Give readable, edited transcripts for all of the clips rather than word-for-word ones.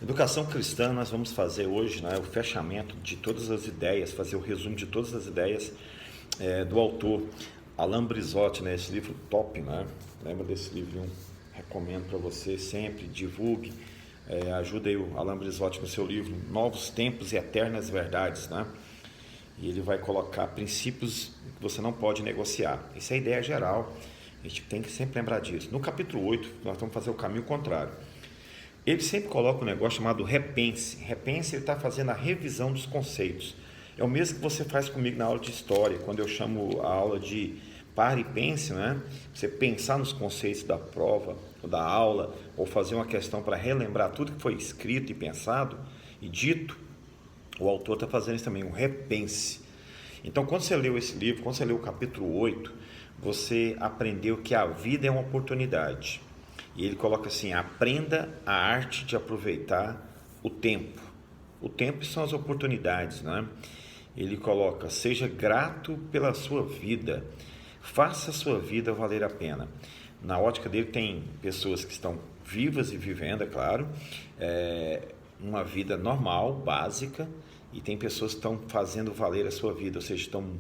Educação cristã, nós vamos fazer hoje, né, o fechamento de todas as ideias, fazer o resumo de todas as ideias do autor Alain Brizotti, né, esse livro top, né? Lembra desse livro? Recomendo para você sempre, divulgue, ajude aí o Alain Brizotti no seu livro Novos Tempos e Eternas Verdades, né? E ele vai colocar princípios que você não pode negociar. Essa é a ideia geral, a gente tem que sempre lembrar disso. No capítulo 8, nós vamos fazer o caminho contrário. Ele sempre coloca um negócio chamado repense. Repense, ele está fazendo a revisão dos conceitos. É o mesmo que você faz comigo na aula de história, quando eu chamo a aula de pare e pense, né? Você pensar nos conceitos da prova, ou da aula, ou fazer uma questão para relembrar tudo que foi escrito e pensado e dito. O autor está fazendo isso também, um repense. Então, quando você leu esse livro, quando você leu o capítulo 8, você aprendeu que a vida é uma oportunidade. E ele coloca assim: aprenda a arte de aproveitar o tempo. O tempo são as oportunidades, né? Ele coloca: seja grato pela sua vida, faça a sua vida valer a pena. Na ótica dele tem pessoas que estão vivas e vivendo, é claro, uma vida normal, básica, e tem pessoas que estão fazendo valer a sua vida, ou seja, estão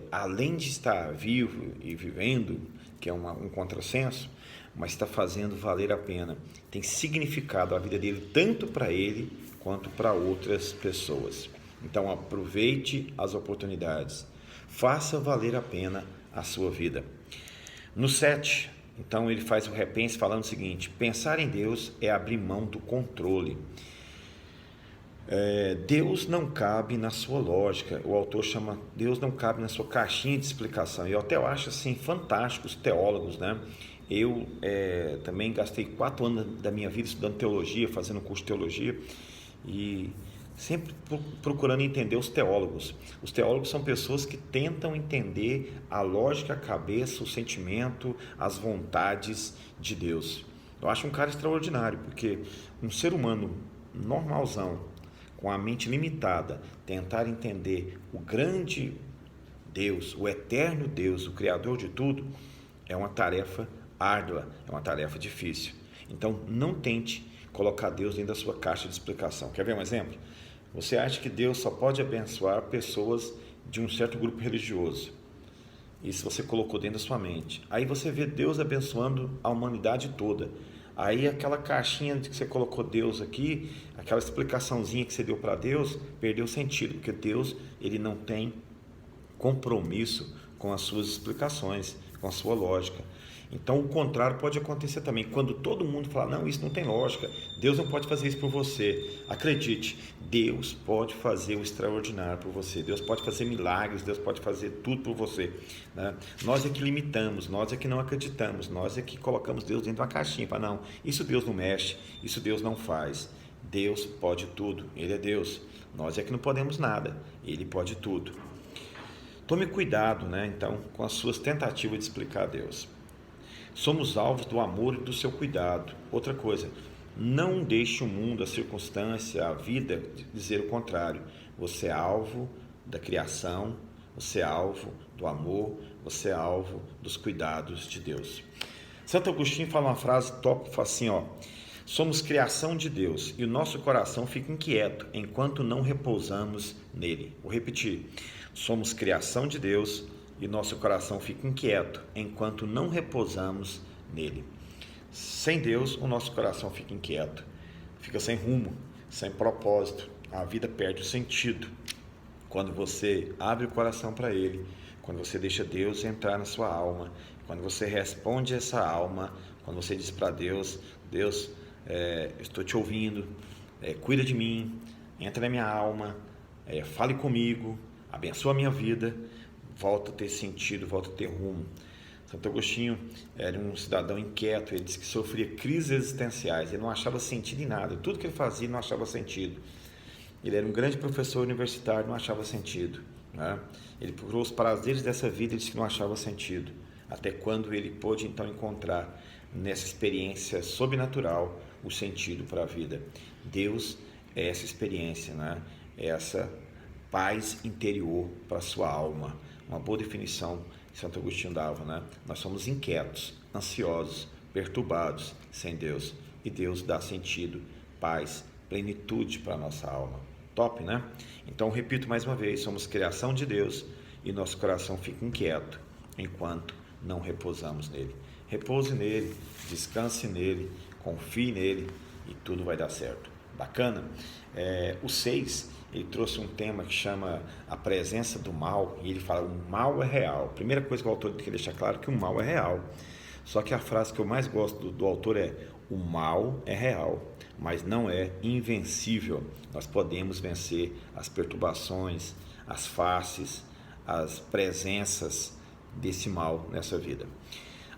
além de estar vivo e vivendo, que é um contrassenso, mas está fazendo valer a pena, tem significado a vida dele tanto para ele quanto para outras pessoas. Então aproveite as oportunidades, faça valer a pena a sua vida. No 7, então ele faz o repense falando o seguinte: pensar em Deus é abrir mão do controle. Deus não cabe na sua lógica. O autor chama Deus não cabe na sua caixinha de explicação. E eu até acho assim fantástico os teólogos, né? Eu também gastei 4 anos da minha vida estudando teologia, fazendo curso de teologia, e sempre procurando entender os teólogos. Os teólogos são pessoas que tentam entender a lógica, a cabeça, o sentimento, as vontades de Deus. Eu acho um cara extraordinário, porque um ser humano normalzão, com a mente limitada, tentar entender o grande Deus, o eterno Deus, o Criador de tudo, é uma tarefa árdua, é uma tarefa difícil. Então, não tente colocar Deus dentro da sua caixa de explicação. Quer ver um exemplo? Você acha que Deus só pode abençoar pessoas de um certo grupo religioso. Isso você colocou dentro da sua mente. Aí você vê Deus abençoando a humanidade toda. Aí aquela caixinha que você colocou Deus aqui, aquela explicaçãozinha que você deu para Deus, perdeu sentido, porque Deus, ele não tem compromisso com as suas explicações, com a sua lógica. Então o contrário pode acontecer também. Quando todo mundo fala: não, isso não tem lógica, Deus não pode fazer isso por você. Acredite, Deus pode fazer o extraordinário por você. Deus pode fazer milagres, Deus pode fazer tudo por você, né? Nós é que limitamos, nós é que não acreditamos, nós é que colocamos Deus dentro de uma caixinha. Fala: não, isso Deus não mexe, isso Deus não faz. Deus pode tudo, Ele é Deus. Nós é que não podemos nada, Ele pode tudo. Tome cuidado, né, então, com as suas tentativas de explicar a Deus. Somos alvos do amor e do seu cuidado. Outra coisa, não deixe o mundo, a circunstância, a vida dizer o contrário. Você é alvo da criação, você é alvo do amor, você é alvo dos cuidados de Deus. Santo Agostinho fala uma frase top, fala assim, ó: somos criação de Deus e o nosso coração fica inquieto enquanto não repousamos nele. Vou repetir: somos criação de Deus e nosso coração fica inquieto enquanto não repousamos nele. Sem Deus, o nosso coração fica inquieto, fica sem rumo, sem propósito, a vida perde o sentido. Quando você abre o coração para Ele, quando você deixa Deus entrar na sua alma, quando você responde essa alma, quando você diz para Deus: Deus, estou te ouvindo, cuida de mim, entra na minha alma, fale comigo, abençoa a minha vida, volta a ter sentido, volta a ter rumo. Santo Agostinho era um cidadão inquieto, ele disse que sofria crises existenciais, ele não achava sentido em nada, tudo que ele fazia não achava sentido. Ele era um grande professor universitário, não achava sentido, né? Ele procurou os prazeres dessa vida, ele disse que não achava sentido, até quando ele pôde então encontrar nessa experiência sobrenatural o sentido para a vida. Deus é essa experiência, né? É essa paz interior para a sua alma. Uma boa definição que Santo Agostinho dava, né? Nós somos inquietos, ansiosos, perturbados sem Deus, e Deus dá sentido paz, plenitude para a nossa alma. Top, né? Então, repito mais uma vez, somos criação de Deus e nosso coração fica inquieto enquanto não repousamos nele. Repouse nele, descanse nele, confie nele e tudo vai dar certo. Bacana? O 6, ele trouxe um tema que chama a presença do mal, e ele fala: o mal é real. Primeira coisa que o autor tem que deixar claro é que o mal é real. Só que a frase que eu mais gosto do autor é: o mal é real, mas não é invencível. Nós podemos vencer as perturbações, as faces, as presenças desse mal nessa vida.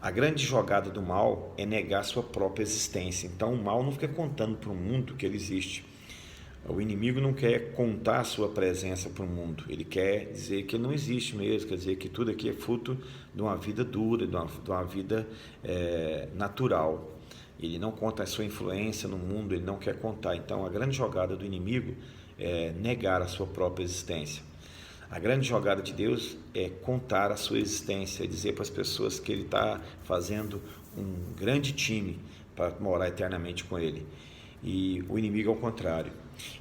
A grande jogada do mal é negar sua própria existência. Então o mal não fica contando para o mundo que ele existe. O inimigo não quer contar a sua presença para o mundo. Ele quer dizer que ele não existe mesmo, quer dizer que tudo aqui é fruto de uma vida dura, de uma vida natural. Ele não conta a sua influência no mundo, ele não quer contar. Então a grande jogada do inimigo é negar a sua própria existência. A grande jogada de Deus é contar a sua existência, é dizer para as pessoas que ele está fazendo um grande time para morar eternamente com ele. E o inimigo é o contrário.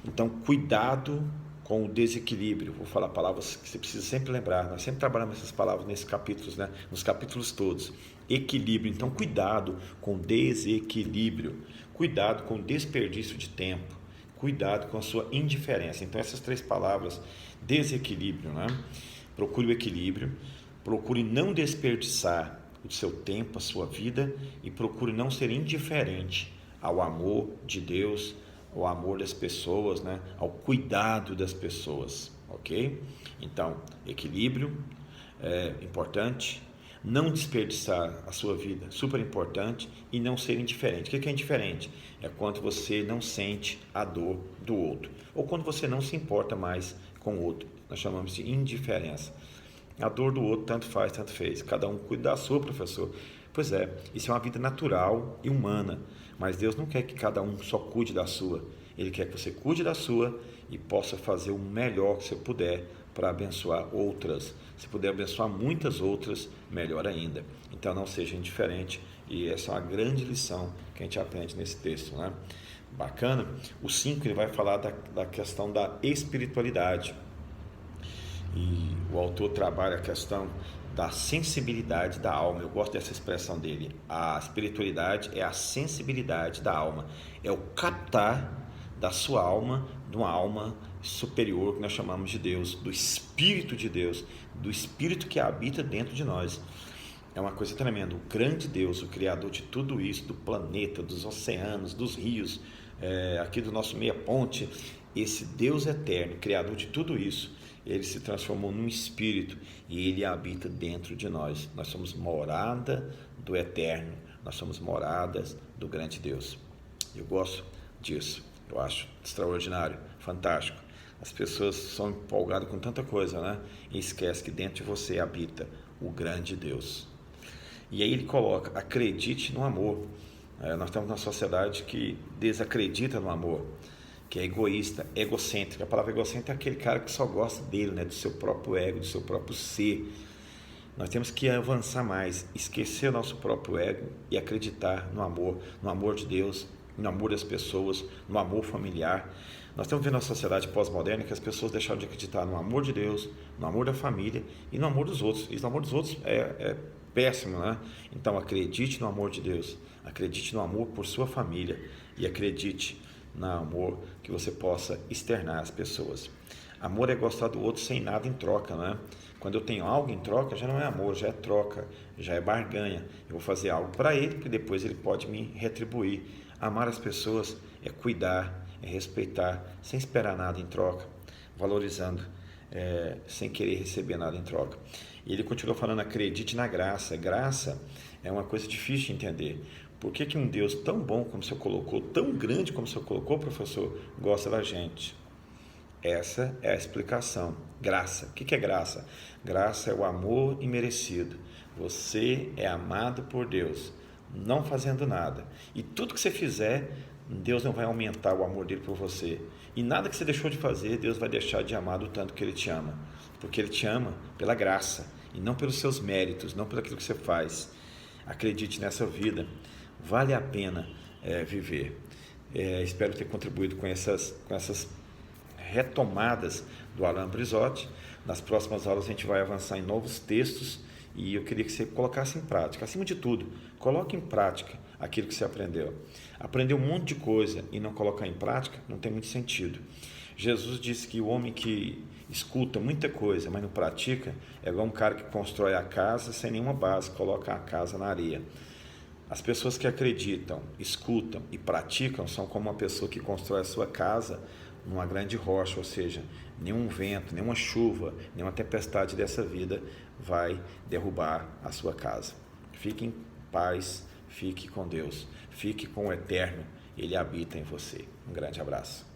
Então, cuidado com o desequilíbrio. Vou falar palavras que você precisa sempre lembrar. Nós sempre trabalhamos essas palavras nesses capítulos, né? Nos capítulos todos. Equilíbrio. Então, cuidado com desequilíbrio. Cuidado com desperdício de tempo. Cuidado com a sua indiferença. Então, essas 3 palavras: desequilíbrio, né? Procure o equilíbrio, procure não desperdiçar o seu tempo, a sua vida, e procure não ser indiferente ao amor de Deus, ao amor das pessoas, né? Ao cuidado das pessoas, ok? Então, equilíbrio é importante, não desperdiçar a sua vida, super importante, e não ser indiferente. O que é indiferente? É quando você não sente a dor do outro, ou quando você não se importa mais com o outro. Nós chamamos de indiferença. A dor do outro tanto faz, tanto fez. Cada um cuida da sua, professor. Pois é, isso é uma vida natural e humana, mas Deus não quer que cada um só cuide da sua. Ele quer que você cuide da sua e possa fazer o melhor que você puder para abençoar outras. Se puder abençoar muitas outras, melhor ainda. Então não seja indiferente, e essa é uma grande lição que a gente aprende nesse texto, né? Bacana. O 5, ele vai falar da questão da espiritualidade, e o autor trabalha a questão da sensibilidade da alma. Eu gosto dessa expressão dele. A espiritualidade é a sensibilidade da alma, é o captar da sua alma, de uma alma superior que nós chamamos de Deus, do Espírito de Deus, do Espírito que habita dentro de nós. É uma coisa tremenda. O grande Deus, o Criador de tudo isso, do planeta, dos oceanos, dos rios, aqui do nosso meia ponte, esse Deus eterno, Criador de tudo isso, ele se transformou num Espírito e ele habita dentro de nós. Nós somos morada do eterno, nós somos moradas do grande Deus. Eu gosto disso, eu acho extraordinário, fantástico. As pessoas são empolgadas com tanta coisa, né? E esquecem que dentro de você habita o grande Deus. E aí ele coloca: acredite no amor. Nós estamos numa sociedade que desacredita no amor, que é egoísta, egocêntrica. A palavra egocêntrica é aquele cara que só gosta dele, né? Do seu próprio ego, do seu próprio ser. Nós temos que avançar mais, esquecer o nosso próprio ego e acreditar no amor de Deus, no amor das pessoas, no amor familiar. Nós estamos vendo uma sociedade pós-moderna que as pessoas deixaram de acreditar no amor de Deus, no amor da família e no amor dos outros. E no amor dos outros é péssimo, né? Então acredite no amor de Deus, acredite no amor por sua família e acredite no amor que você possa externar às pessoas. Amor é gostar do outro sem nada em troca, né? Quando eu tenho algo em troca, já não é amor, já é troca, já é barganha. Eu vou fazer algo para ele, que depois ele pode me retribuir. Amar as pessoas é cuidar, é respeitar, sem esperar nada em troca, valorizando, sem querer receber nada em troca. E ele continua falando: acredite na graça. Graça é uma coisa difícil de entender. Por que um Deus tão bom como o Senhor colocou, tão grande como o Senhor colocou, professor, gosta da gente? Essa é a explicação. Graça. O que é graça? Graça é o amor imerecido. Você é amado por Deus, não fazendo nada. E tudo que você fizer, Deus não vai aumentar o amor dele por você. E nada que você deixou de fazer, Deus vai deixar de amar do tanto que ele te ama. Porque ele te ama pela graça e não pelos seus méritos, não pelo aquilo que você faz. Acredite nessa vida. Vale a pena viver. Espero ter contribuído com essas retomadas do Alain Brizotti. Nas próximas aulas a gente vai avançar em novos textos e eu queria que você colocasse em prática. Acima de tudo, coloque em prática aquilo que você aprendeu. Aprender um monte de coisa e não colocar em prática não tem muito sentido. Jesus disse que o homem que escuta muita coisa, mas não pratica, é igual um cara que constrói a casa sem nenhuma base, coloca a casa na areia. As pessoas que acreditam, escutam e praticam são como uma pessoa que constrói a sua casa numa grande rocha, ou seja, nenhum vento, nenhuma chuva, nenhuma tempestade dessa vida vai derrubar a sua casa. Fique em paz, fique com Deus, fique com o Eterno, Ele habita em você. Um grande abraço.